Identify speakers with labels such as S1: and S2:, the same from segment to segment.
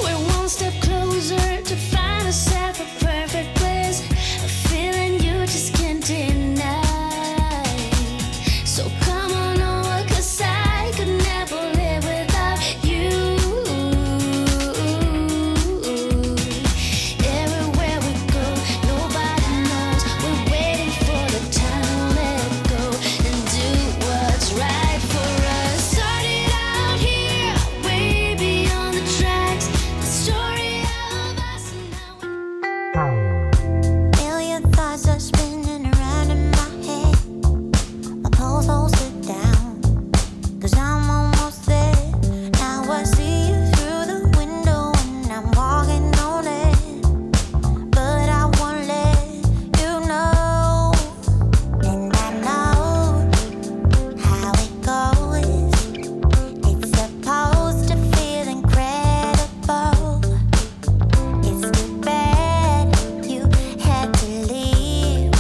S1: We're one step closer to find ourselves a perfect place, a feeling you just can't deny. So come on over, 'cause I could never live without you. Everywhere we go, nobody knows. We're waiting for the time to let go and do what's right for us. Started out here, way beyond the tracks. The story of us and now
S2: Million thoughts are spinning around in my head. My pulse holds it down, 'cause I'm almost there. Now I see you through the window and I'm walking on it. But I won't let you know. And I know how it goes. It's supposed to feel incredible. It's too bad you had to leave.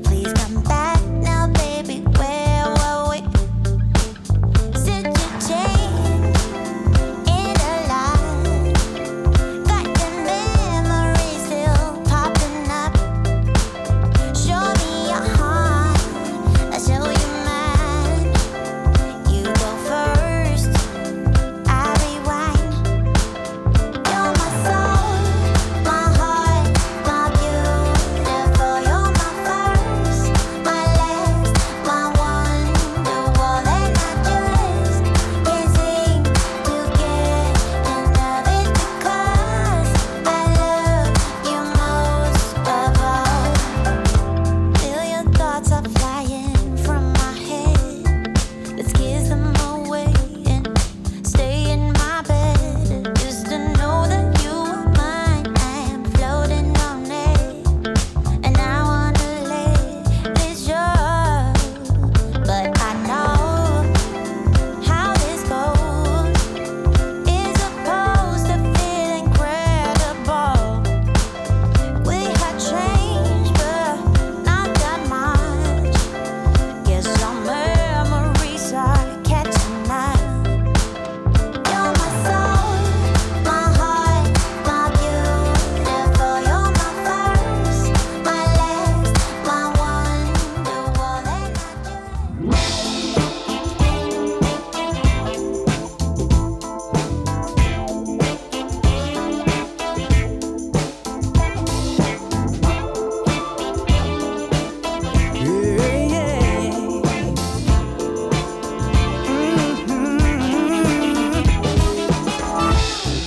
S2: Please come back now, baby. Where were we? Said you changed in a lie. Got the memories still popping up. Show me your heart, I'll show you mine. You go first, I rewind. You're my soul, my heart, my beautiful. You're my first, my last, my wonderful. And I just can't seem to get enough. It's because I love you most of all. Million thoughts are flying from my head. Let's kiss them away and stay in my bed. Just to know that you are mine, I am floating on it. And I wanna let this show, but I know how this goes. It's supposed to feel incredible. We had changed, but not that much. Guess some memories are catching up. You're my soul, my heart, my beautiful. You're my first, my last, my wonderful. And I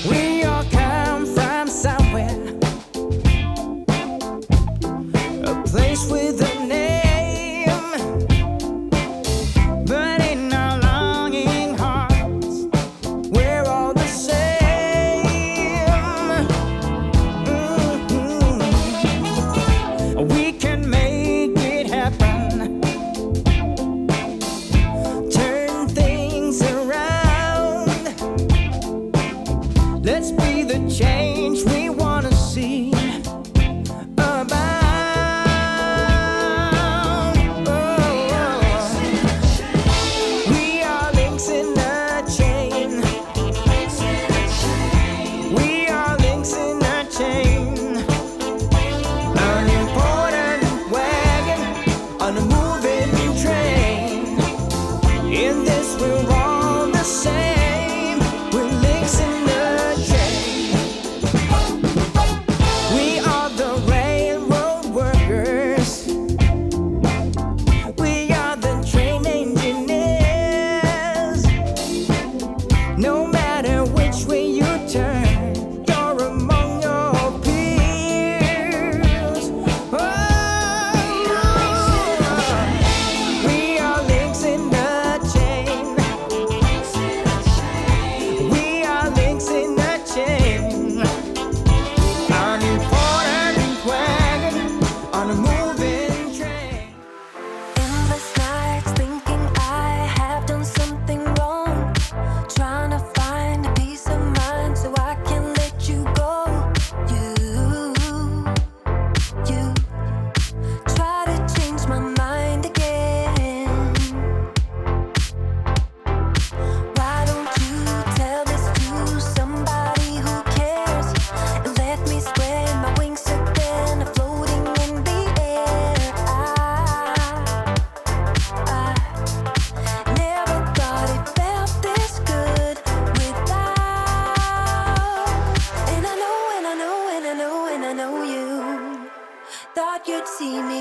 S3: We all come from somewhere, a place with a name. But in our longing hearts, we're all the same. We can make it happen, turn things around. Let's be the change we wanna see abound. We are links in a chain. We are links in a chain. An important wagon on a moving train. In this we're all the same. We're links in the chain. We are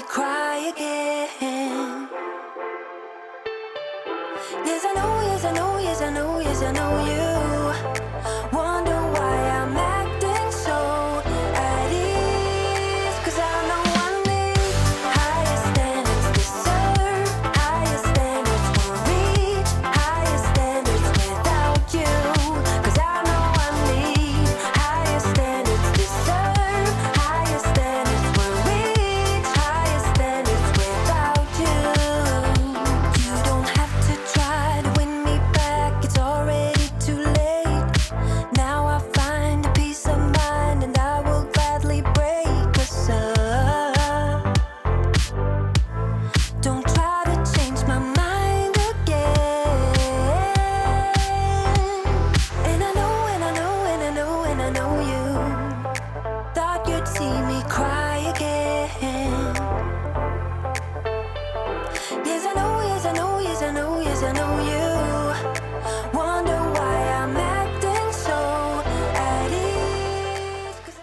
S2: me cry again. Yes, I know, yes, I know, yes, I know, yes, I know you wonder why I'm acting so at ease. 'Cause I know I need higher standards, deserve higher standards, won't reach higher standards without you. 'Cause I know I need higher standards, deserve higher standards, won't reach higher standards without you. You don't have to try to win me back, it's already too late. Now I find a peace of mind and I will gladly break us up. Don't try to change my mind again. And I know, and I know, and I know, and I know you thought you'd see me cry again. Yes, I know, yes, I know, yes, I know, yes, I know you wonder why I'm acting so at ease. 'Cause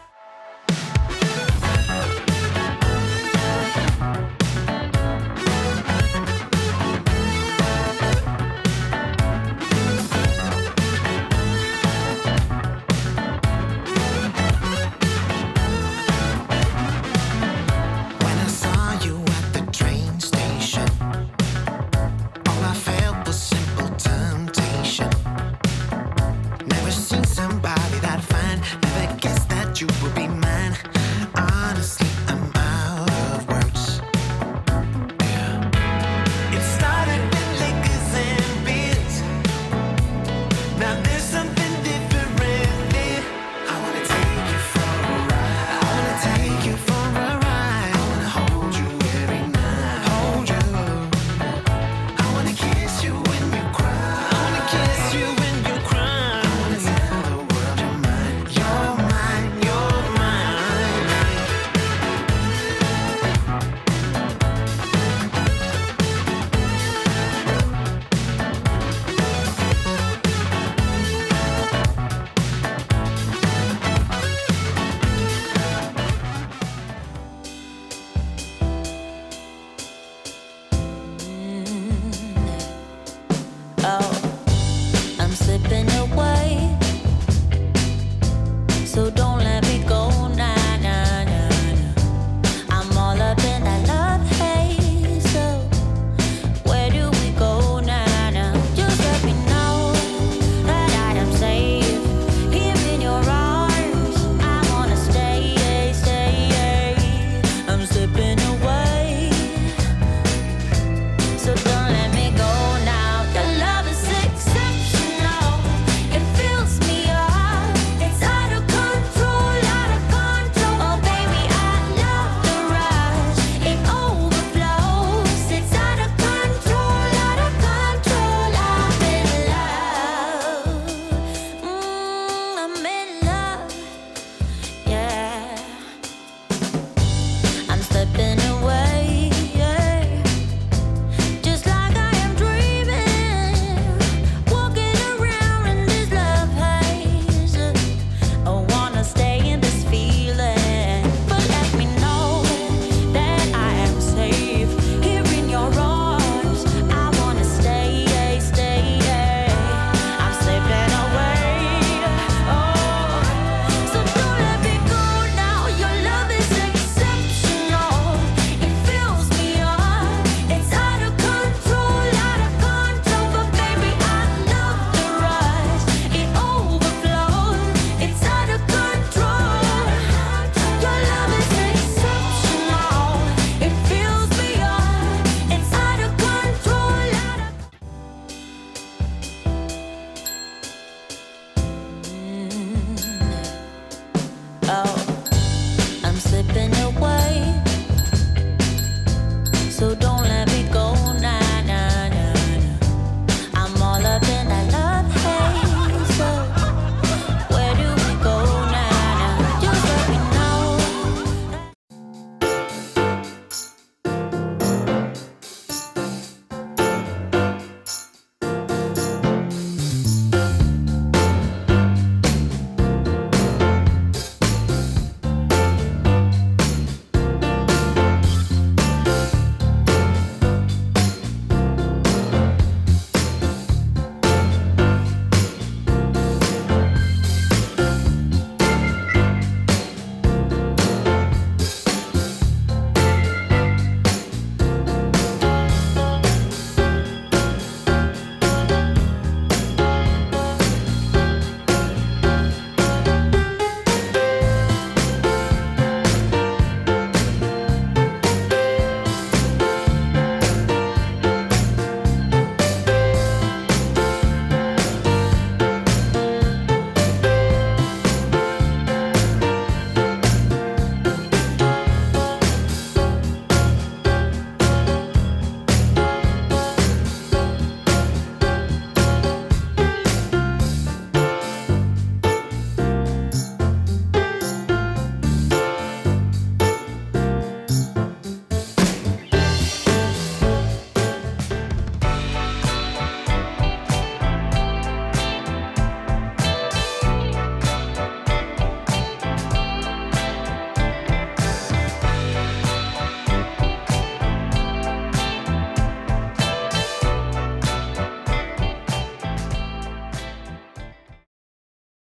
S4: When I saw you at the train station, all I felt was simple temptation. Never seen somebody that fine, never guessed that you would be mine. Honestly, I'm out of words. Yeah. It started with liquors and beers. Now there's something different here. I wanna take you for a ride. I wanna take you for a ride. I wanna hold you every night. Hold you. I wanna kiss you when you cry. I wanna kiss you when you cry. I wanna tell the world you're mine. You're mine. You're mine.
S2: Oh, I'm slipping away, so don't let me go, nah, nah, nah, nah. I'm all up in that love haze, so where do we go, nah, nah? Just let me know that I am safe here in your arms. I wanna stay, stay. I'm slipping away, so don't let me go now. Your love is exceptional. It fills me up. It's out of control, out of control. Oh baby, I love the rush. It overflows. It's out of control, out of control. I'm in love. I'm in love. Yeah. I'm slipping away. Yeah. Just like I am dreaming, walking around in this love haze. I wanna stay in this feeling, but let me know that I am safe here in your arms. I wanna stay, stay. I'm slipping away. Oh, so don't let me go now. Your love is exceptional. It fills me up. It's out of control, out of control. But baby, I love the rush. It overflows. It's out of control. Your love is exceptional. It fills me up. It's out of control, out of Oh, I'm slipping away, so don't